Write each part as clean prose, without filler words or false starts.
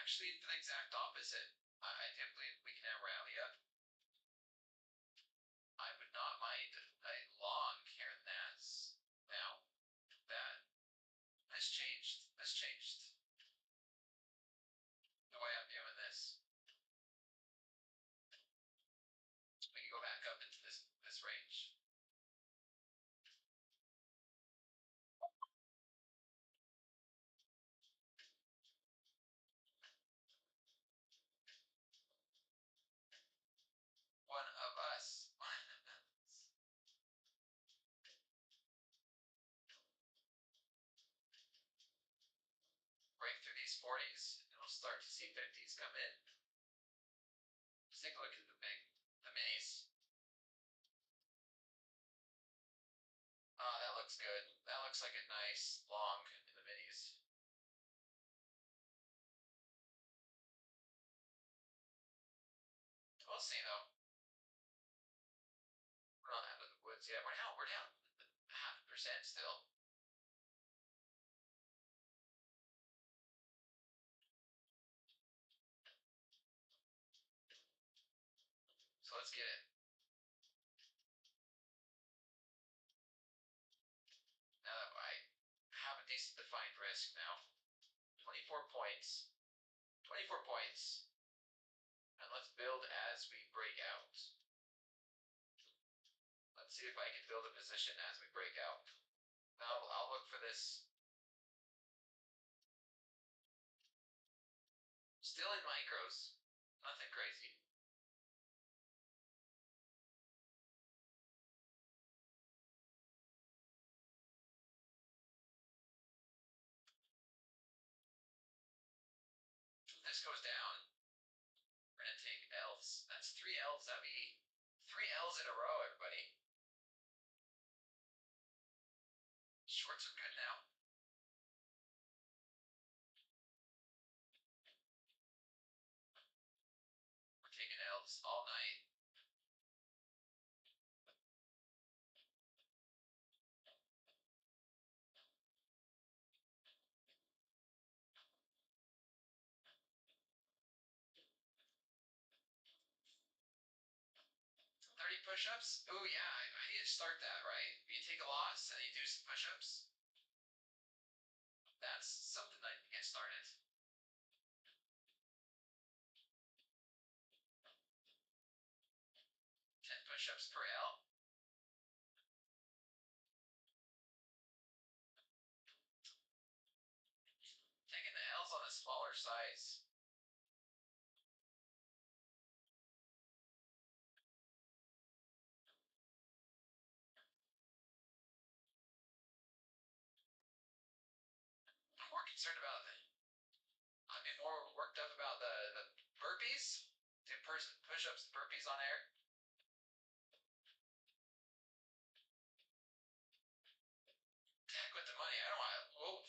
actually the exact opposite. I do believe we can have rally up. I would not mind a long here and that's now that has changed. The way I'm doing this. We can go back up into this range. One of us. Break through these 40s, and we'll start to see 50s come in. Let's take a look at the minis. That looks good. That looks like a nice long in the minis. We'll see though. We're not out of the woods yet. We're down 0.5% still. So let's get it. Now that I have a decent defined risk now. 24 points. 24 points. And let's build as we break out. Let's see if I can build a position as we break out. I'll look for this. Still in micros. Nothing crazy. If this goes down, we're going to take L's. That's 3 L's. That'd be 3 L's in a row, everybody. Shorts are good now. We're taking L's all night. Push-ups? Oh yeah, I need to start that, right? You take a loss and you do some push-ups. That's something I can get started. 10 push-ups per L. Taking the L's on a smaller size. I'm more concerned about it. I'd be more worked up about the burpees. Do push-ups and burpees on air. Heck with the money. I don't want to. Whoa.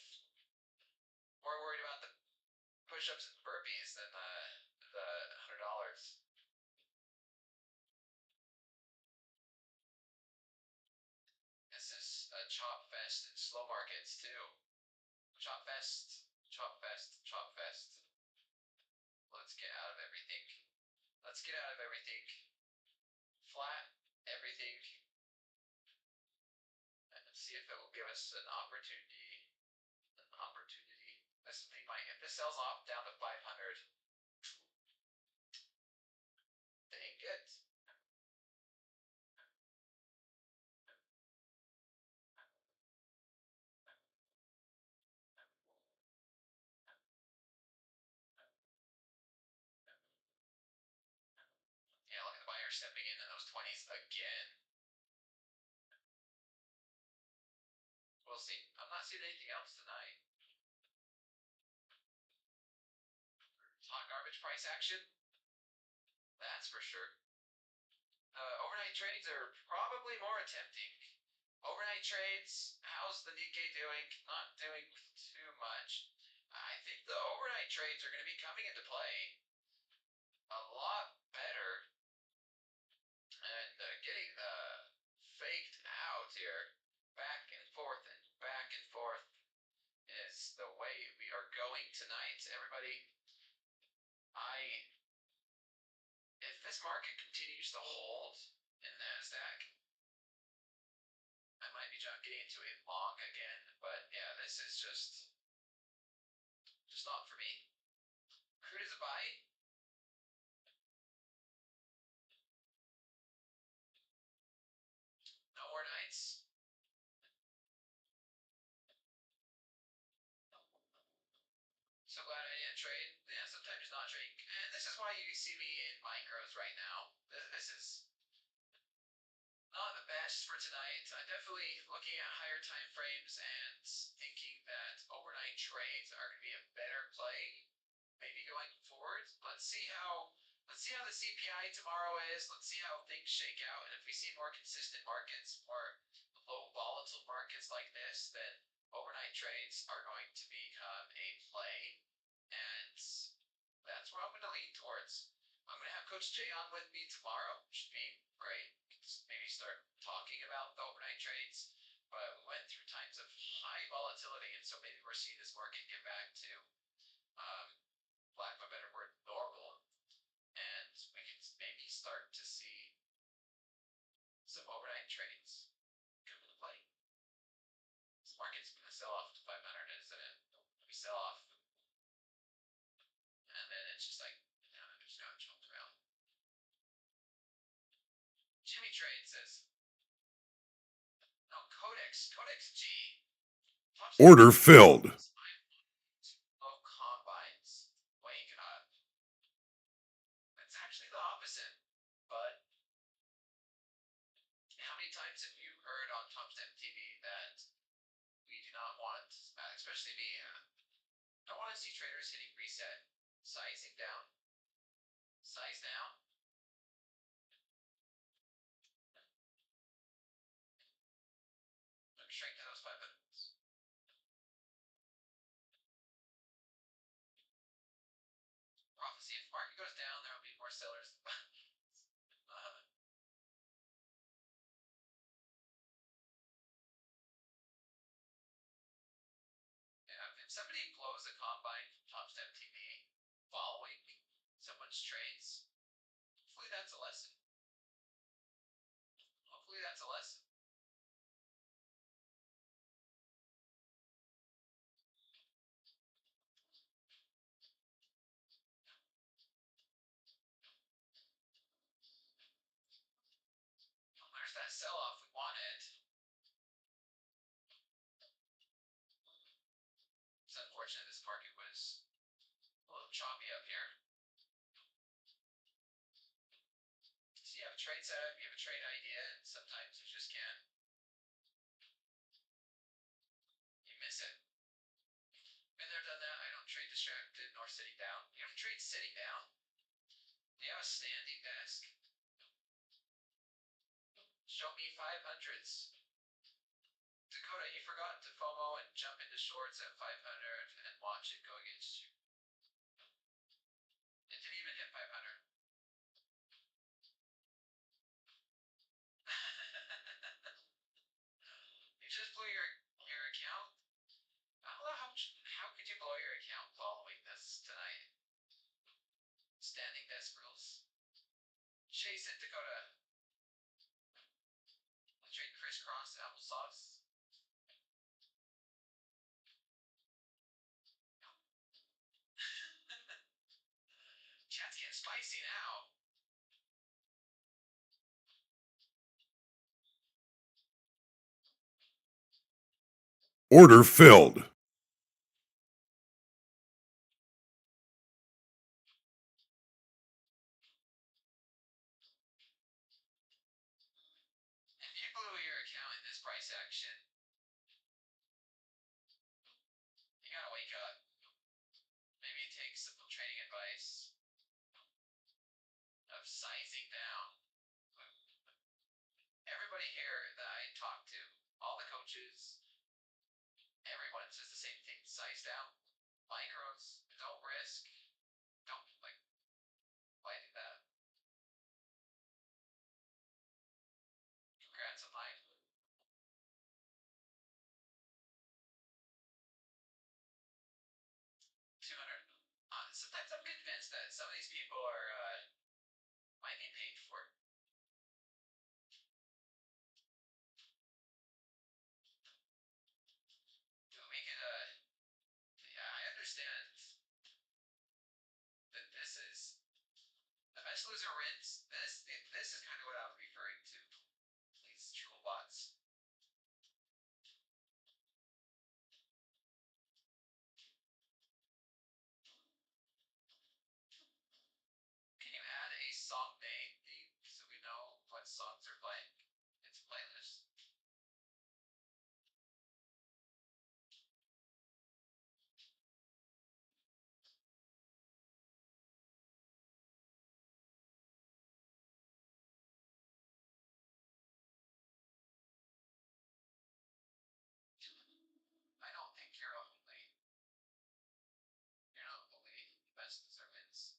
More worried about the push-ups and burpees than the $100. This is a chop fest in slow markets too. Chop fest, chop fest, chop fest. Let's get out of everything. Let's get out of everything. Flat everything. And see if it will give us an opportunity. An opportunity. This thing might, if this sells off down to 500. Dang it. Yeah, look at the buyer stepping into those 20s again. We'll see. I'm not seeing anything else tonight. Hot garbage price action. That's for sure. Overnight trades are probably more tempting. Overnight trades, how's the Nikkei doing? Not doing too much. I think the overnight trades are going to be coming into play a lot better. And getting faked out here, back and forth is the way we are going tonight, everybody. this market continues to hold in Nasdaq, I might be getting into a long again, but yeah, this is just not for me. Crude is a buy. No overnights. So glad I didn't trade. Yeah, sometimes not trading. And this is why you see me in micros right now. This is not the best for tonight. I'm definitely looking at higher time frames and thinking that overnight trades are going to be a better play, maybe going forward. Let's see how the CPI tomorrow is. Let's see how things shake out. And if we see more consistent markets, more low volatile markets like this, then overnight trades are going to become a play. And that's where I'm going to lean towards. I'm going to have Coach Jay on with me tomorrow. Should be great. Maybe start talking about the overnight trades. But we went through times of high volatility, and so maybe we're seeing this market get back to, lack of a better word, normal. And we can maybe start to see some overnight trades come into play. This market's going to sell off to 500, isn't it? We sell off, and then it's just like, just got jumped around. Jimmy Trade says, no, Codex G. Order filled. Low combines. Wake up. It's actually the opposite. But how many times have you heard on TopStep TV that we do not want, especially me, I want to see traders hitting reset, sizing down, size down. I'm shrink to those 500s. Prophecy, if the market goes down, there will be more sellers. Yeah, if somebody blows a combine from TopStep TV following someone's trades, hopefully that's a lesson. Hopefully that's a lesson. There's that sell-off we wanted. It's unfortunate this market was a little choppy up here. So you have a trade setup, you have a trade idea, and sometimes you just can't. You miss it. Been there, done that. I don't trade distracted nor sitting down. You don't trade sitting down. You have a standing desk. Show me 500s. Dakota, you forgot to FOMO and jump into shorts at 500 and watch it go against you. It didn't even hit 500. You just blew your account. I don't know how could you blow your account following this tonight? Standing desk rules. Chase it, Dakota. Let's trade crisscross applesauce. Chat's getting spicy now. Order filled. If you blew your account in this price action, you gotta wake up. Maybe take some trading advice of sizing down. Everybody here that I talk to, all the coaches, everyone says the same thing: size down, micros, don't risk, don't why do that? Congrats on mine. 200. Sometimes I'm convinced that some of these people are my might be paid for. We could, yeah, I understand that this is the best loser wins. This is kind of what I was referring to. These troll bots. Can you add a song name so we know what songs are playing? It's a playlist. I don't think you're not only best loser wins.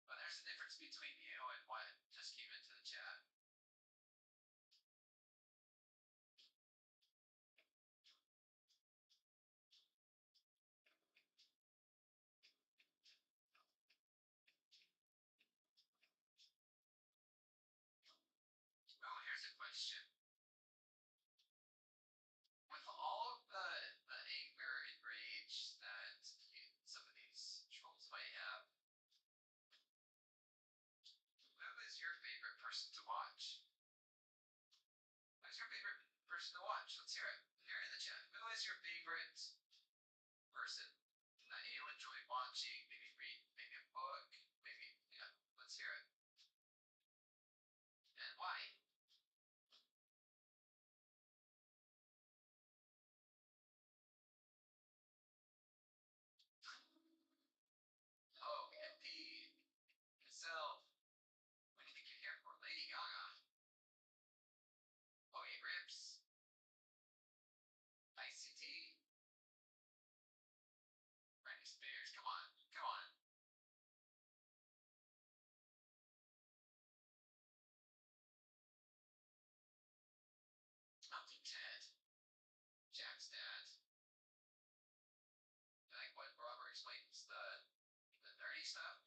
But there's a difference between you and what just came into the chat. Oh, here's a question. With all of the anger and rage that some of these trolls might have, who is your favorite person to watch? Who's your favorite person to watch? Let's hear it here in the chat. Who is your favorite person that you enjoy watching? Maybe read, maybe a book, maybe, yeah, let's hear it. And why? Oh, indeed. Yourself. What do you think you're here for? Lady Gaga. Oh, you rips. ICT. Britney Spears. Come on. Come on. Mountain Ted. Jack's dad. Like what Robert explains the nerdy stuff.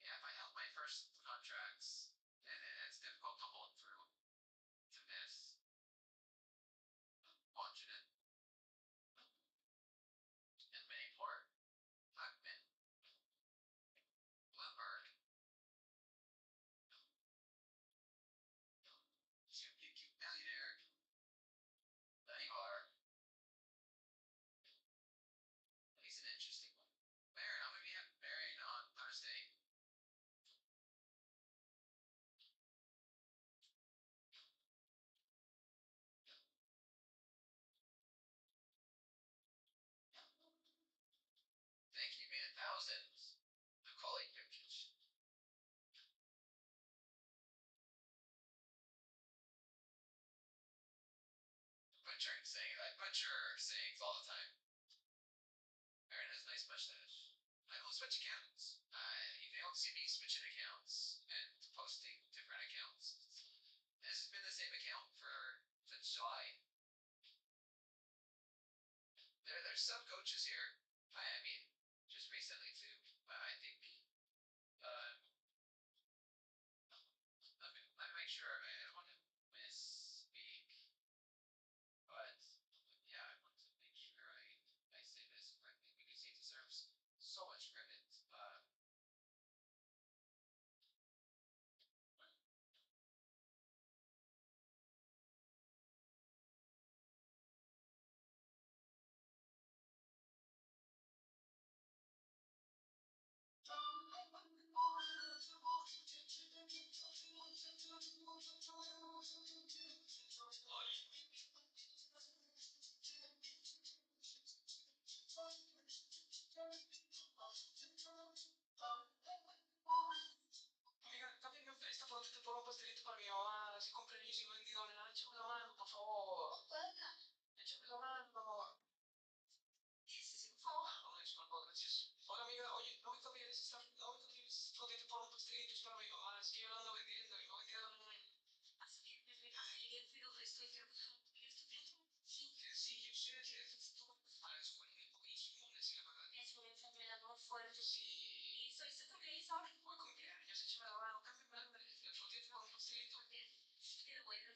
Yeah, if I held my first contracts, then it's difficult to hold through to miss watching it. And Mayport, Huckman, Bloomberg, Super Millionaire, Neymar. He's an interesting one. Baron, I'm gonna be having Baron on Thursday. Thank you, man. Thousands. I'm calling pictures. I butcher sayings all the time. Aaron has a nice mustache. I don't switch accounts. You don't see me switching accounts and posting different accounts. This has been the same account since July. There's some coaches here. I mean, just recently too. I think let me make sure I don't want to misspeak. But yeah, I want to make sure I say this correctly because he deserves so much credit. fuerte. Sí. Y soy su cumpleaños ahora. Buen cumpleaños, échame la mano. El frutito con un pastelito. Pero bueno,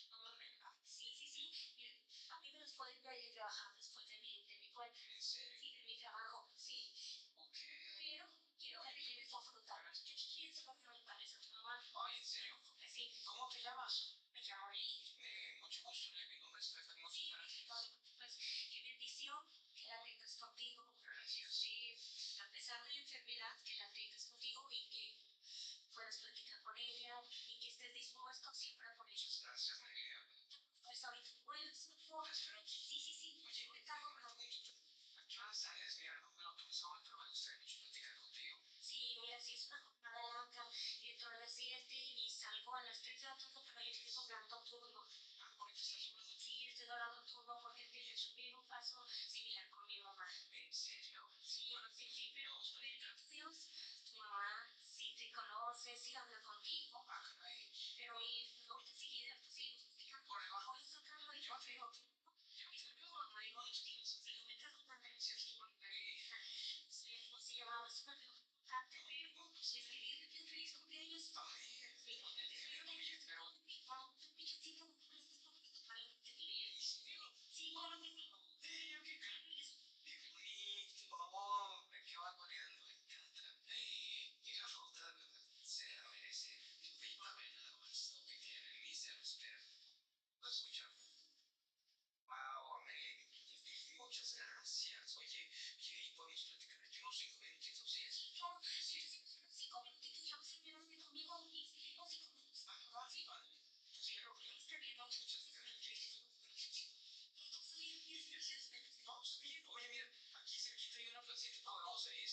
no me venga. Sí, sí, sí. Miren, a mí me los pueden ver trabajar después de mi puente. ¿En serio? Sí, de mi trabajo, sí. Ok. Pero quiero que me lleves a frutar. Yo quiero saber me parece a tu mamá. Ay, ¿en serio? Sí. ¿Cómo te llamas? Me llamo Lee. Mucho gusto, mi nombre es Stefan. Sí, pues qué bendición que la tengas contigo. Gracias. Sí, a pesar de la enfermedad, que la tengas contigo y que puedas platicar con ella y que estés dispuesto siempre a por ellos. Gracias, María. Pues ahorita, bueno, sí, sí, sí. Oye, te cargo, pero yo sales, mira, no me lo tomes ahora, pero me gustaría mucho platicar contigo. Sí, mira, si es una jornada larga y entro a las 7 y salgo a las 3 de la tarde, pero yo estoy cobrando turno. ¿Por qué estás cobrando? Sí, estoy cobrando turno porque tiene que subir un paso similar con mi mamá. ¿En serio? Sí, sí, sí, pero Dios, tu mamá sí te conoce, sí habla contigo. Ah, caray. Pero ahorita enseguida, pues sí, por abajo está tratando de yo creo. Se llamaba súper feliz cumpleaños. Sí, bueno, qué bonito. Oh, qué barbaridad, me encanta. Y la fruta se la merece. Dame nada más lo que tiene mi ser, espera. ¿Lo escuchas? Wow, muchas gracias. Oye, ¿y podemos platicar aquí unos 5 minutitos? Sí, no, sí, 5 minutitos, ya me sirvieron conmigo y 5 minutos. Ah, sí, vale. Sí, pero está bien, muchas gracias. Vamos bien. Oye, mira, aquí cerquita hay una placita poderosa y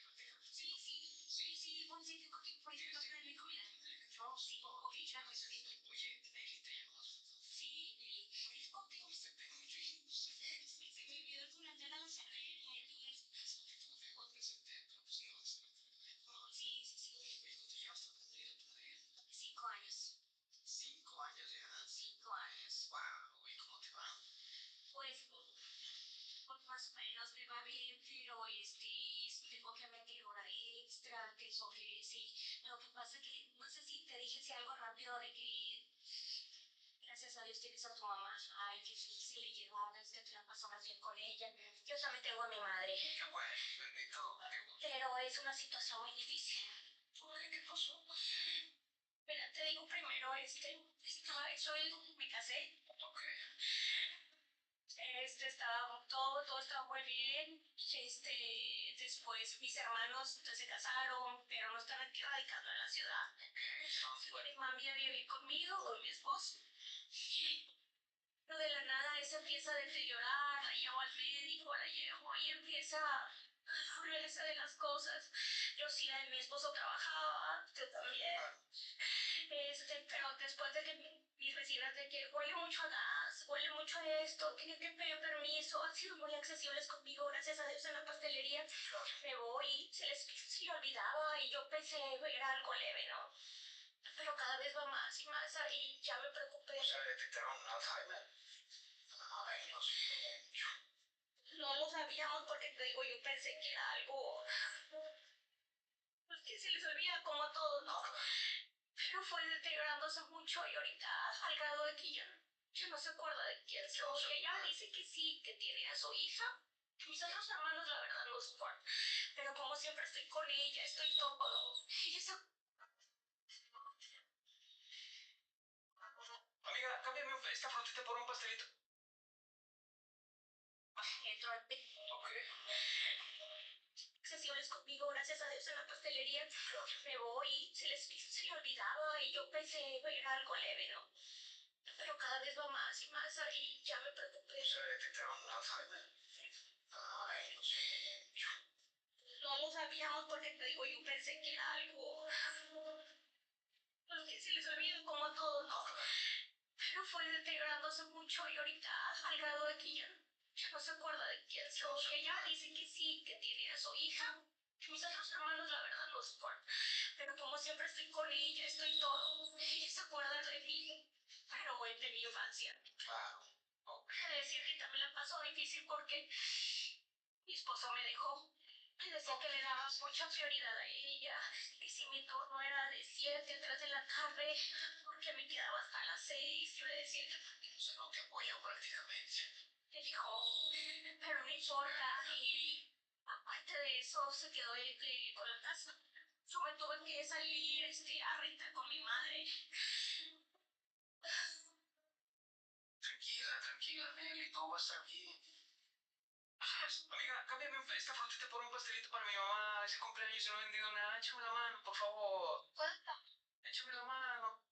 platicar. Sí, sí, sí, sí, buen sitio, por eso no traen mi comida. No, sí, ok, ya me estoy. Oye, Nelly, te llamas. Sí, Nelly, contigo se pega mucho y se me olvidó el cumpleaños de la Sí, sí, sí. ¿Cuánto te llevas tu padrino, tu madrina? 5 años. 5 años ya. 5 años. Wow, ¿y cómo te va? Pues más o menos me va bien, pero tengo que meter hora extra, tengo que, sí. Lo que pasa es que, no sé si te dije si algo rápido de que gracias a Dios tienes a tu mamá. Ay, qué difícil le llevaras, que te la pasas bien con ella. Yo también tengo a mi madre. Qué bueno, bendito. Pero es una situación muy difícil. ¿Qué pasó? Mira, te digo primero, me casé. Ok. Todo estaba muy bien. Después mis hermanos se casaron, pero no están aquí radicando en la ciudad. Mi mami a vivir conmigo, con mi esposo. Pero de la nada ella empieza a deteriorar, la llevo al médico, la llevo y empieza a volverse de las cosas. Yo sí, mi esposo trabajaba, yo también. Pero después de que mis vecinas de que huele mucho a gas, huele mucho a esto, tienen que pedir permiso, han sido muy accesibles conmigo, gracias a Dios en la pastelería. Me voy, se le olvidaba y yo pensé era algo leve, ¿no? Pero cada vez va más y más y ya me preocupé. O sea, detectaron Alzheimer. Ay, no sé. No lo sabíamos porque te digo, yo pensé que era algo. Pues que se les olvida como a todos, ¿no? Pero fue deteriorándose mucho y ahorita al grado de que ya no se acuerda de quién soy. Que ella dice que sí, que tiene a su hija. Mis otros hermanos, la verdad, no soportan. Pero como siempre estoy con ella, estoy todo. Ella se... Amiga, cámbiame esta frutita por un pastelito. Entro al Ok. Accesibles conmigo, gracias a Dios en la pastelería. Me voy y se le olvidaba y yo pensé era algo leve, ¿no? Pero cada vez va más y más y ya me preocupé. ¿Se detectaron Alzheimer? Ay, no sé. No lo sabíamos porque te digo, yo pensé que era algo. Pues que se les olvida como a todos, ¿no? Pero fue deteriorándose mucho y ahorita al grado de que ya no se acuerda de quién soy. Que ella dice que sí, que tiene a su hija. Mis otros hermanos, la verdad, no soportan. Pero como siempre estoy con ella, estoy todo. Ella se acuerda de mí. Pero de mi infancia. Claro. Okay. Decir que también la pasó difícil porque mi esposo me dejó. Y decía que le daba mucha prioridad a ella, y si mi turno era de 7 a 3 de la tarde, porque me quedaba hasta las 6, y me decía que se no te apoyan prácticamente. Le dijo, pero no importa, y aparte de eso, se quedó el crédito en la casa. Yo me tuve que salir a rentar con mi madre. Tranquila, tranquila, Nelly, todo va a estar bien. Amiga, cámbiame esta frutita por un pastelito para mi mamá. Es el cumpleaños y no he vendido nada. Échame la mano, por favor. ¿Cuánto? Échame la mano.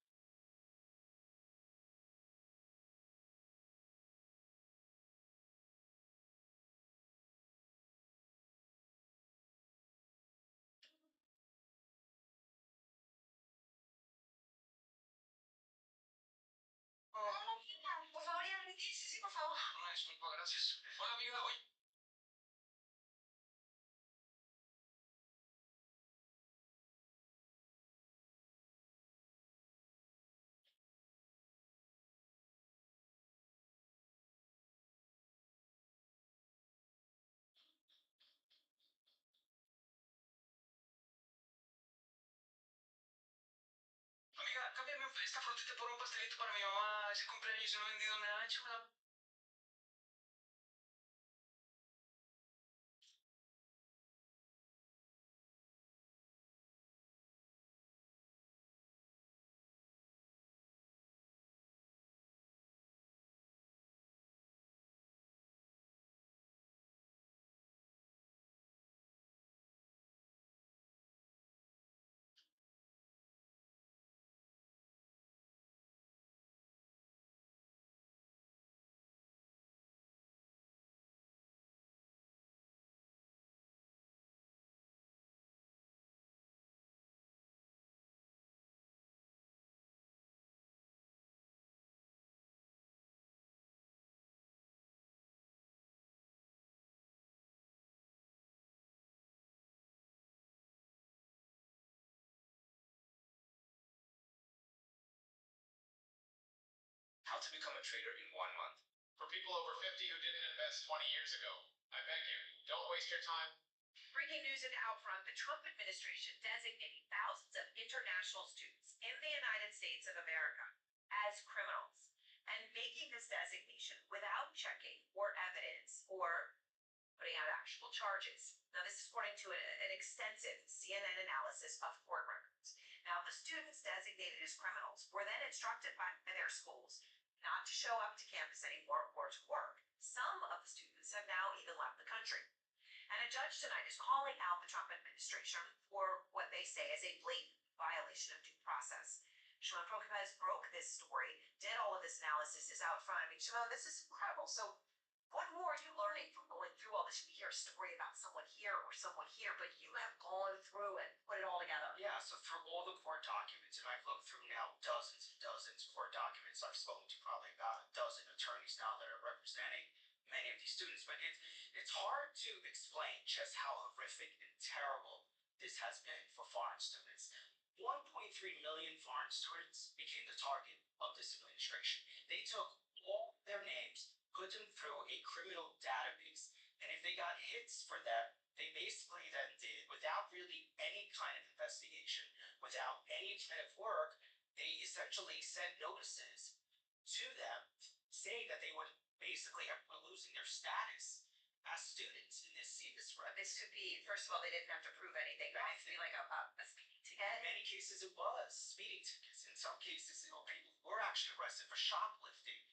Oh. Por favor, ya me dices, sí, por favor. Una disculpa, gracias. Hola, amiga, oye. Amiga, cámbiame esta frutita por un pastelito para mi mamá. Es el cumpleaños y no he vendido nada. Échame la... How to become a trader in 1 month. For people over 50 who didn't invest 20 years ago, I beg you, don't waste your time. Breaking news in Outfront, the Trump administration designating thousands of international students in the United States of America as criminals and making this designation without checking for evidence or putting out actual charges. Now, this is according to an extensive CNN analysis of court records. Now, the students designated as criminals were then instructed by their schools not to show up to campus anymore or to work. Some of the students have now even left the country. And a judge tonight is calling out the Trump administration for what they say is a blatant violation of due process. Shimon Prokopez broke this story, did all of this analysis, is out front. I mean, Shimon, this is incredible. So what more are you learning from going through all this? You hear a story about someone here or someone here, but you have gone through and put it all together. Yeah, so through all the court documents, and I've looked through now dozens and dozens of court documents. I've spoken to probably about a dozen attorneys now that are representing many of these students, but it's hard to explain just how horrific and terrible this has been for foreign students. 1.3 million foreign students became the target of this administration. They took all their names, put them through a criminal database, and if they got hits for them, they basically then did, without really any kind of investigation, without any kind of work, they essentially sent notices to them saying that they would basically were losing their status as students in this serious threat. This could be, first of all, they didn't have to prove anything, but it could be like a speeding ticket. In many cases, it was speeding tickets. In some cases, people were actually arrested for shoplifting,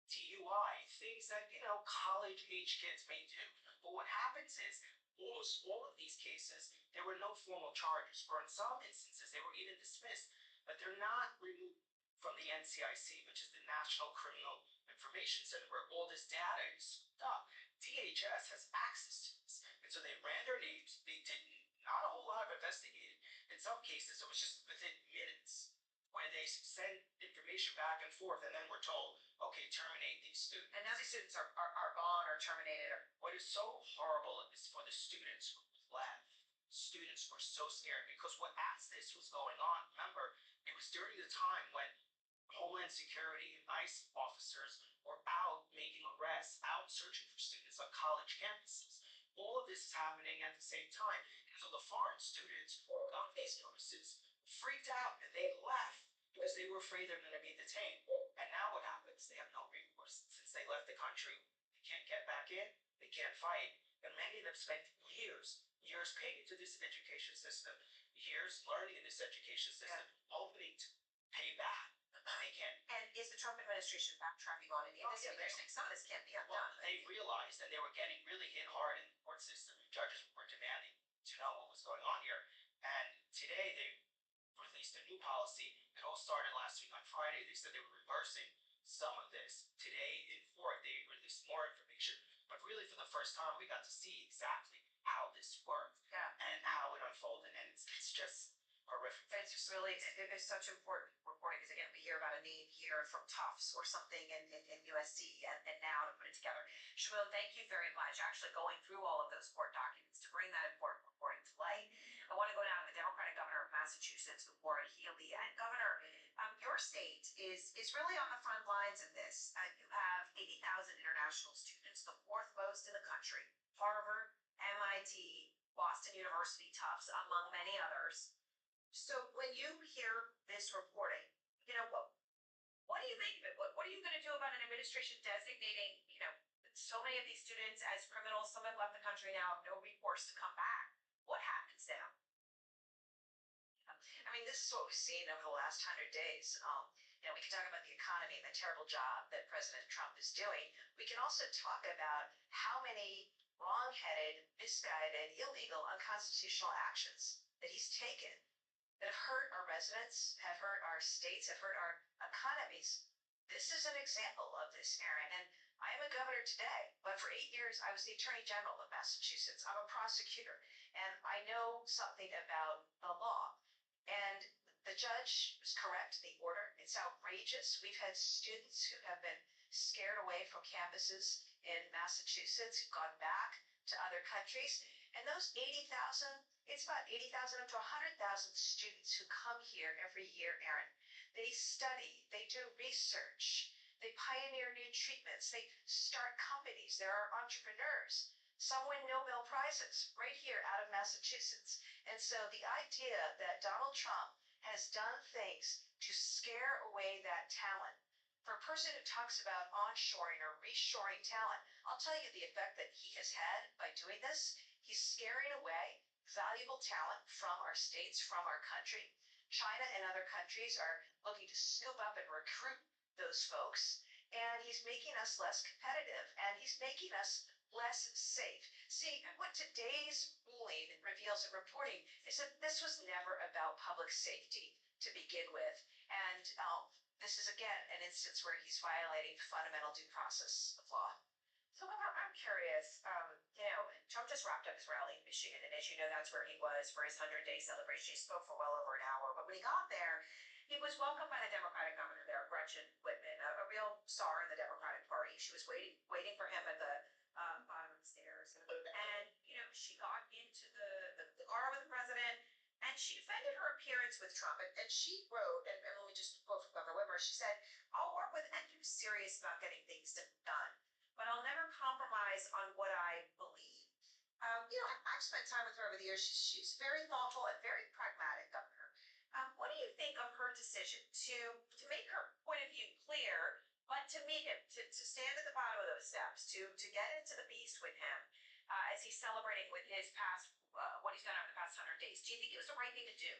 DUI, things that, college age kids may do. But what happens is, almost all of these cases, there were no formal charges, or in some instances, they were even dismissed, but they're not removed from the NCIC, which is the National Criminal Information Center, where all this data is stored up. DHS has access to this, and so they ran their names. They did not a whole lot of investigating. In some cases, it was just within minutes when they send information back and forth, and then we're told, okay, terminate these students. And now these students are gone or terminated. What is so horrible is for the students who left. Students were so scared because as this was going on, remember, it was during the time when Homeland Security and ICE officers were out making arrests, out searching for students on college campuses. All of this is happening at the same time. And so the foreign students who got these notices freaked out and they left because they were afraid they're going to be detained. And now what happens? They have no recourse. Since they left the country, they can't get back in, they can't fight. And many of them spent years paying into this education system, years learning in this education system, hoping to pay back. They can't. And is the Trump administration backtracking on any of this? Yeah, They're saying some of this can't be Well, undone. they realized that they were getting really hit hard in the court system. Judges were demanding to know what was going on here. And today they released a new policy. It all started last week on Friday. They said they were reversing some of this. Today in court, they released more information. But really, for the first time, we got to see exactly how this worked and how it unfolded. And it's just horrific. It's just really, it's such important reporting because again, we hear about a name here from Tufts or something in USC and now to put it together. Shmuel, thank you very much. Actually going through all of those court documents to bring that important reporting to light. I want to go down to the Democratic governor of Massachusetts, Warren Healy. And Governor, your state is really on the front lines of this. You have 80,000 international students, the fourth most in the country. Harvard, MIT, Boston University, Tufts, among many others. So when you hear this reporting, what do you make of it? What are you going to do about an administration designating, so many of these students as criminals? Some have left the country now, no recourse to come back. What happens now? I mean, this is what we've seen over the last 100 days. We can talk about the economy and the terrible job that President Trump is doing. We can also talk about how many wrong-headed, misguided, illegal, unconstitutional actions that he's taken that have hurt our residents, have hurt our states, have hurt our economies. This is an example of this, Aaron. And I am a governor today, but for 8 years, I was the Attorney General of Massachusetts. I'm a prosecutor, and I know something about the law. And the judge was correct in the order. It's outrageous. We've had students who have been scared away from campuses in Massachusetts who've gone back to other countries. And those 80,000, it's about 80,000 up to 100,000 students who come here every year, Aaron. They study, they do research, they pioneer new treatments, they start companies, there are entrepreneurs. Some win Nobel Prizes right here out of Massachusetts. And so the idea that Donald Trump has done things to scare away that talent, for a person who talks about onshoring or reshoring talent, I'll tell you the effect that he has had by doing this. He's scaring away valuable talent from our states, from our country. China and other countries are looking to scoop up and recruit those folks. And he's making us less competitive, and he's making us less safe. See, what today's ruling reveals and reporting is that this was never about public safety to begin with. And this is, again, an instance where he's violating fundamental due process of law. So I'm curious, Trump just wrapped up his rally in Michigan, and as you know, that's where he was for his 100-day celebration. He spoke for well over an hour, but when he got there, he was welcomed by the Democratic governor there, Gretchen Whitman, a real star in the Democratic Party. She was waiting for him at the bottom of the stairs, and she got into the car with the president, and she defended her appearance with Trump, and she wrote, and let me just quote from Governor Whitmer, she said, "I'll work with and I'm serious about getting things done, but I'll never compromise on what I believe." I've spent time with her over the years. She's very thoughtful and very pragmatic, Governor. What do you think of her decision to make her point of view clear, but to meet him, to stand at the bottom of those steps, to get into the beast with him as he's celebrating with his past, what he's done over the past 100 days? Do you think it was the right thing to do?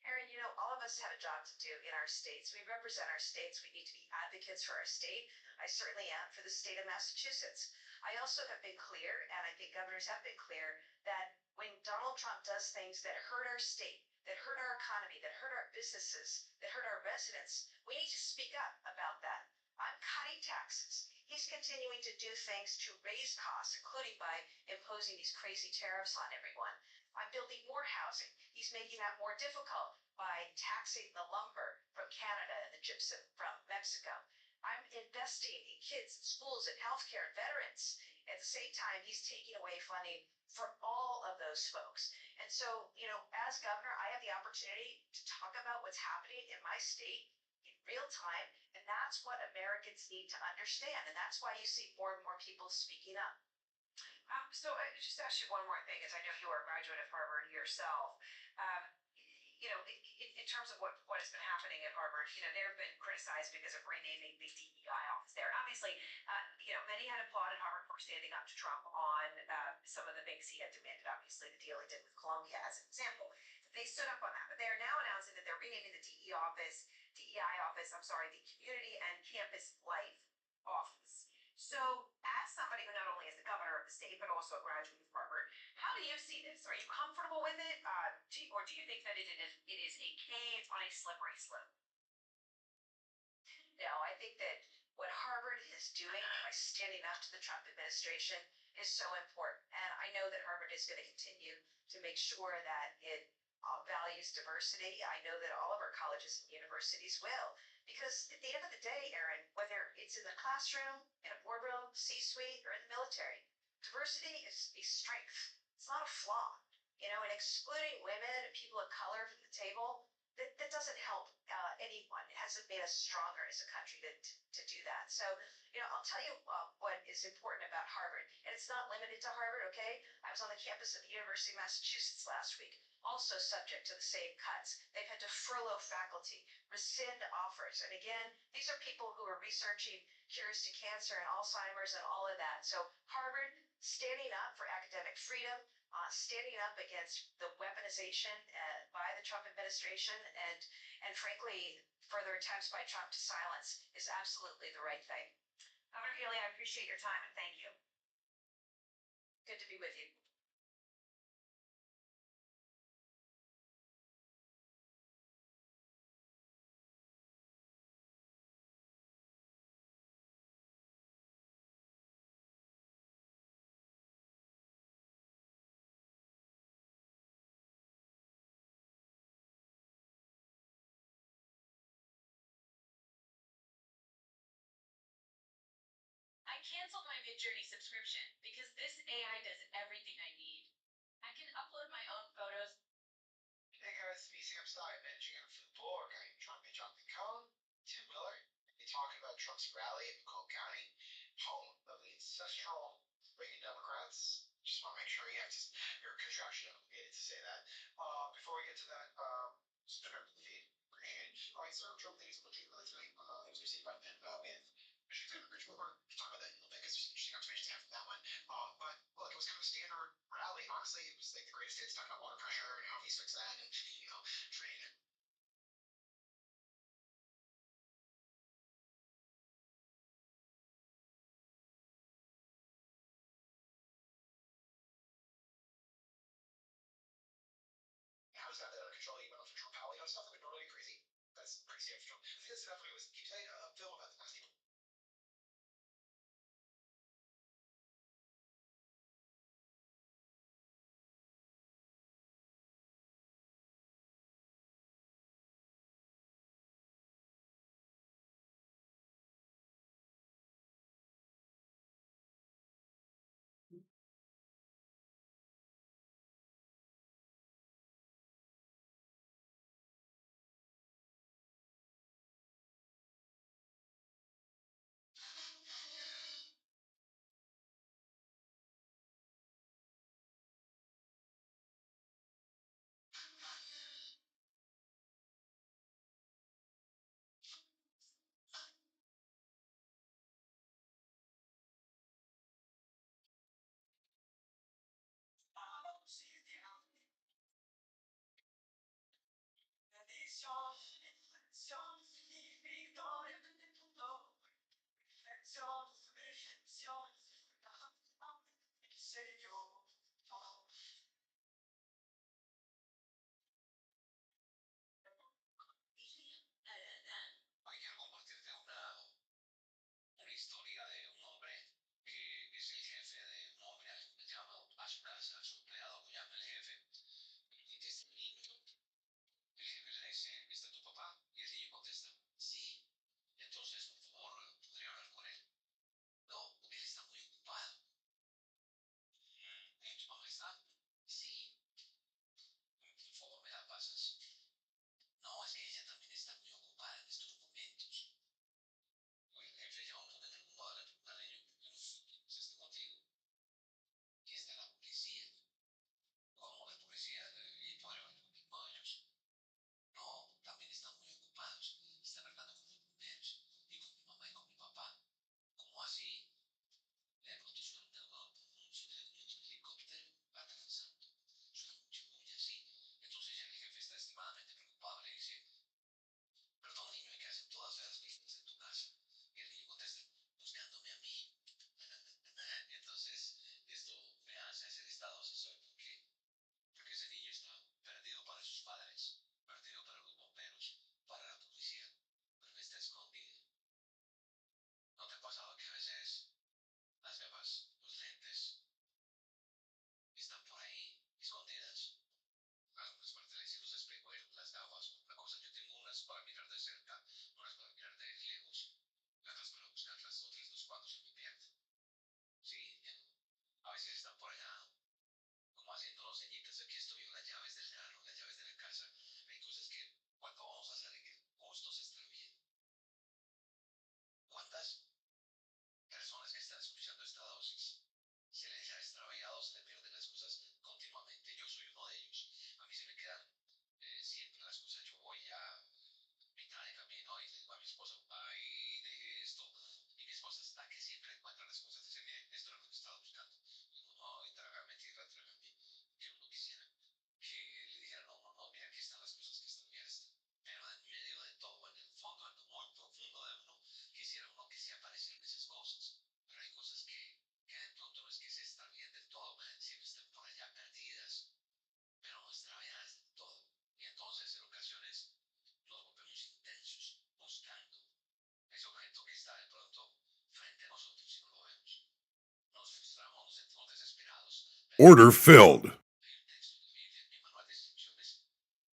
Aaron, all of us have a job to do in our states. We represent our states. We need to be advocates for our state. I certainly am for the state of Massachusetts. I also have been clear, and I think governors have been clear, that when Donald Trump does things that hurt our state, that hurt our economy, that hurt our businesses, that hurt our residents, we need to speak up about that. I'm cutting taxes. He's continuing to do things to raise costs, including by imposing these crazy tariffs on everyone. I'm building more housing. He's making that more difficult by taxing the lumber from Canada and the gypsum from Mexico. I'm investing in kids, schools, and healthcare, and veterans. At the same time, he's taking away funding for all of those folks. And so, as governor, I have the opportunity to talk about what's happening in my state in real time, and that's what Americans need to understand. And that's why you see more and more people speaking up. So I just ask you one more thing, as I know you are a graduate of Harvard yourself. Um, in terms of what has been happening at Harvard, they've been criticized because of renaming the DEI office there. And obviously, many had applauded Harvard for standing up to Trump on some of the things he had demanded. Obviously, the deal he did with Columbia as an example. They stood up on that, but they are now announcing that they're renaming the DEI office, the Community and Campus Life office. So, as somebody who not only is the governor of the state, but also a graduate of Harvard, how do you see this? Are you comfortable with it? Or do you think that it is a cave on a slippery slope? No, I think that what Harvard is doing by standing up to the Trump administration is so important. And I know that Harvard is going to continue to make sure that it values diversity. I know that all of our colleges and universities will. Because at the end of the day, Aaron, whether it's in the classroom, in a boardroom, C-suite, or in the military, diversity is a strength. It's not a flaw. And excluding women and people of color from the table, that doesn't help anyone. It hasn't made us stronger as a country to do that. So, I'll tell you what is important about Harvard, and it's not limited to Harvard, okay? I was on the campus of the University of Massachusetts last week, also subject to the same cuts. They've had to furlough faculty, rescind offers. And again, these are people who are researching cures to cancer and Alzheimer's and all of that. So Harvard standing up for academic freedom, standing up against the weaponization by the Trump administration, and frankly, further attempts by Trump to silence is absolutely the right thing. Governor Healy, I appreciate your time and thank you. Good to be with you. I canceled my Midjourney subscription because this AI does everything I need. I can upload my own photos. Hey guys, it's me, Sam Stein, managing editor for the blog. I'm joined by Jonathan Cohen, Tim Miller. We're talking about Trump's rally in Macomb County, home of the ancestral Reagan Democrats. Just want to make sure you're contractually obligated to say that. Before we get to that, subscribe to the feed. Appreciate it. All right, so Trump thinks it's legit tonight. It was received by Ben with Michigan Bridge. We'll talk about that in a little bit because there's some interesting observations to have from that one. But look, it was kind of a standard rally. Honestly, it was like the greatest hits, talking about water pressure and how he fixed that, and trade. How is that under control? He went off for Trump Powell, stuff that would normally be crazy. That's pretty safe for Trump. I think that's enough. It was keep saying a film about the past people. cuando se me pierde. Sí, a veces están por allá, como haciéndonos señitas, aquí estoy yo, las llaves del carro, las llaves de la casa. Hay cosas que cuando vamos a salir justo se extravían. ¿Cuántas personas que están escuchando esta dosis se les ha extraviado, se les pierden las cosas continuamente? Yo soy uno de ellos. A mí se me quedan siempre las cosas. Yo voy a mitad de camino y le digo a mi esposa, ay, de esto. Y mi esposa es la que siempre encuentra las cosas. Dice, mire, esto era lo que estaba buscando. Y digo, no, y trágame tierra, trágame. Yo no quisiera que le dijeran, no, no, no, mira, aquí están las cosas que están bien. Pero en medio de todo, en el fondo, en lo muy profundo de uno, quisiera uno que se aparecieran esas cosas. Pero hay cosas que de pronto no es que se están bien del todo, siempre están por allá perdidas, pero no extraviadas del todo. Y entonces, en ocasiones, nos volvemos intensos buscando ese objeto que está de pronto frente a nosotros y no lo vemos. Nos frustramos, nos sentimos desesperados. Order filled. Hay un texto de Biblia en mi manual de instrucciones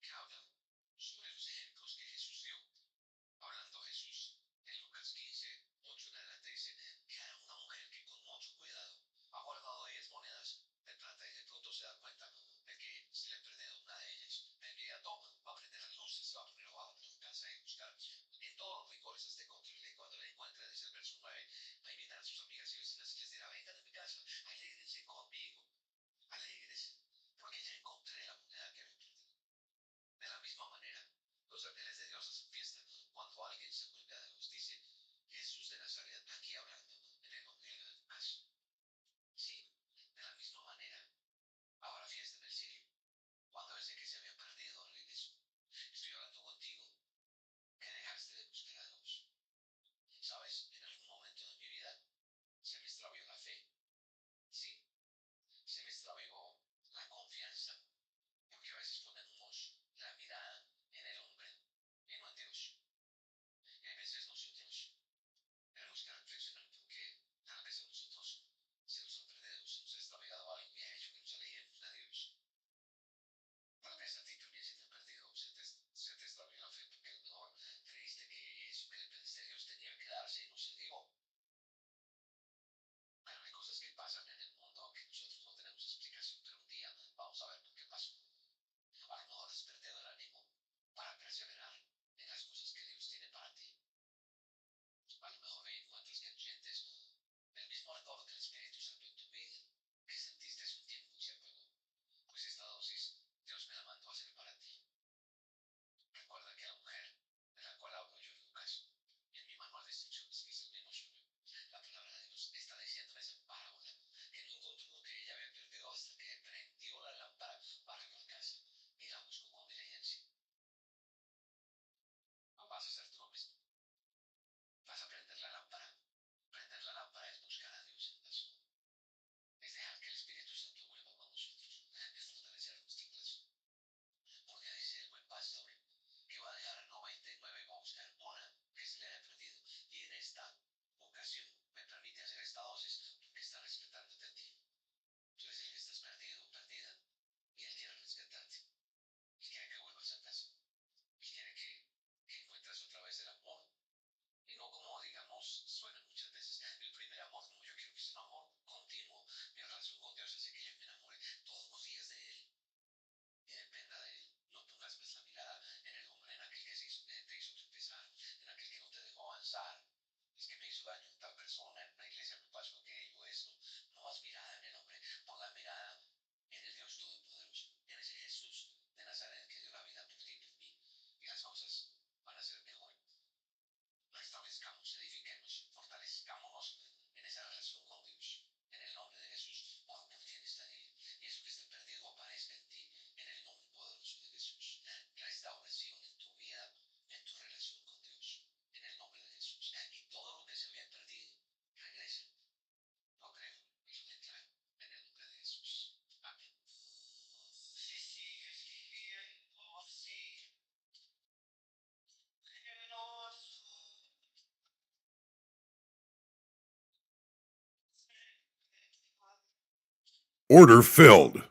que habla sobre los ejemplos que Jesús dio. Hablando Jesús en Lucas 15, 8 en adelante, dice que era una mujer que con mucho cuidado ha guardado 10 monedas de plata y de pronto se da cuenta de que se le ha perdido una de ellas. De inmediato va a prender las luces, se va a poner abajo de su casa y buscar en todos los rincones este encontrarle. Y cuando la encuentre, dice el verso 9, va a invitar a sus amigas y vecinas y les dirá, vengan a mi casa, alégrense conmigo, alégrense, porque ya encontré la moneda que había perdido. De la misma manera, los ángeles de Dios hacen fiesta cuando alguien se vuelve a Dios. Dice Jesús de Nazaret, aquí hablando en el Evangelio de Lucas. Sí, de la misma manera, habrá fiesta en el cielo cuando ese que se había perdido regresó. Estoy hablando contigo que dejaste de buscar a Dios. Sabes, en algún momento de mi vida se me extravió la fe. Sí, se me extravió la confianza. Porque a veces ponemos la mirada en el hombre y no en Dios. Y a veces nosotros tenemos que reflexionar porque tal vez a nosotros se nos ha perdido, se nos ha extraviado algo y ha hecho que nos alejemos de Dios. Tal vez a ti también se te ha perdido, se te extravió la fe porque a lo mejor creíste que eso que le pediste a Dios tenía que darse y no se dio. Pero hay cosas que pasan en el mundo que nosotros no tenemos explicación, pero un día vamos a ver por qué pasó. A lo mejor has perdido el ánimo para perseverar en las cosas que Dios tiene para ti. A lo mejor hoy encuentras que sientes el mismo ardor del Espíritu Santo en tu vida que sentiste hace un tiempo y se apagó. Pues esta dosis Dios me la mandó a hacer para ti. Recuerda que la mujer de la cual hablo yo en Lucas, en mi manual de instrucciones, que es el mismo suyo, la palabra de Dios está diciendo en esa parábola que no encontró lo que ella había perdido hasta que prendió la lámpara para la casa y la buscó con diligencia. Vas a hacer tú lo mismo. Vas a prender la lámpara. Prender la lámpara es buscar a Dios en oración. Es dejar que el Espíritu Santo vuelva con nosotros. Es fortalecer nuestro corazón. Porque dice el buen pastor que va a dejar a 99 y va a buscar una que se le haya perdido. Y en esta ocasión me permite hacer esta dosis porque está respetándote a ti. Tú eres el que estás perdido o perdida y Él quiere rescatarte. Él quiere que vuelvas a casa. Él quiere que encuentres otra vez el amor. Y no como, digamos, suena muchas veces el primer amor, no, yo quiero que sea un amor continuo. Mi relación con Dios hace que yo me enamore todos los días de Él y dependa de Él. No pongas más la mirada en el hombre, en aquel que te hizo tropezar, en aquel que no te dejó avanzar. Es que me hizo daño tal persona, en una iglesia me pasó aquello, esto. No más mirada en el hombre, pon la mirada en el Dios Todopoderoso, en ese Jesús de Nazaret que dio la vida por ti y por mí. Y las cosas van a ser mejor. Restablezcamos, edifiquemos, fortalezcámonos en esa relación con Dios. En el nombre de Jesús, por tienes la ley. Y eso que esté perdido aparezca en ti, en el nombre poderoso de Jesús. Restauración en tu vida, en tu relación con Dios, en el nombre de Jesús. Y todo lo que se había perdido, regresa. Lo creo y lo declaro, en el nombre de Jesús. Amén. Si sigues viviendo así, que no Order filled.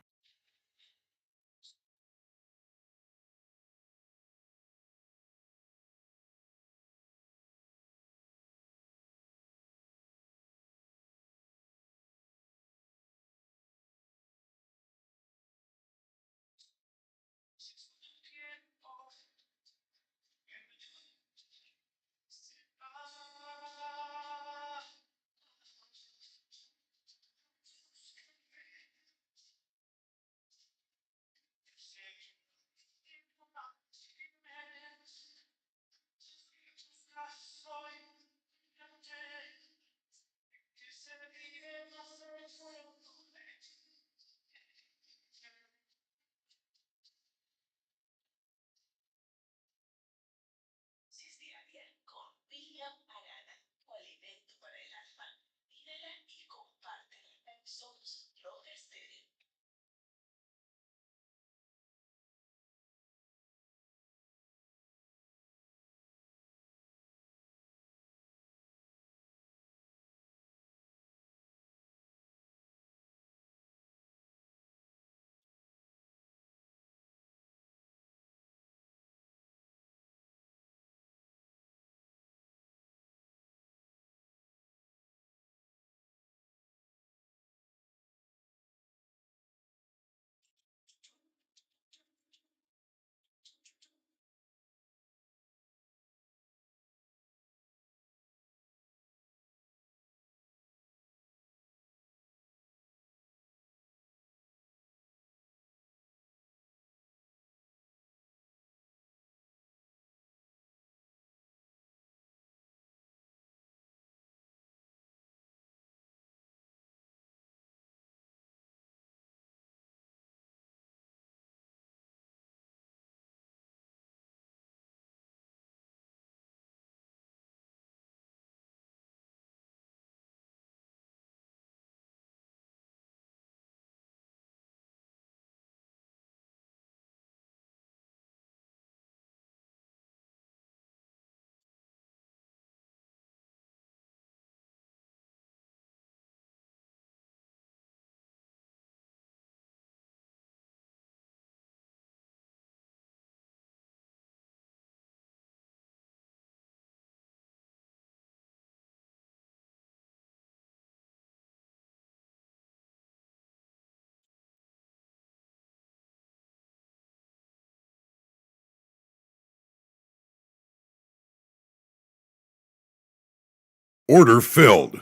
Order filled.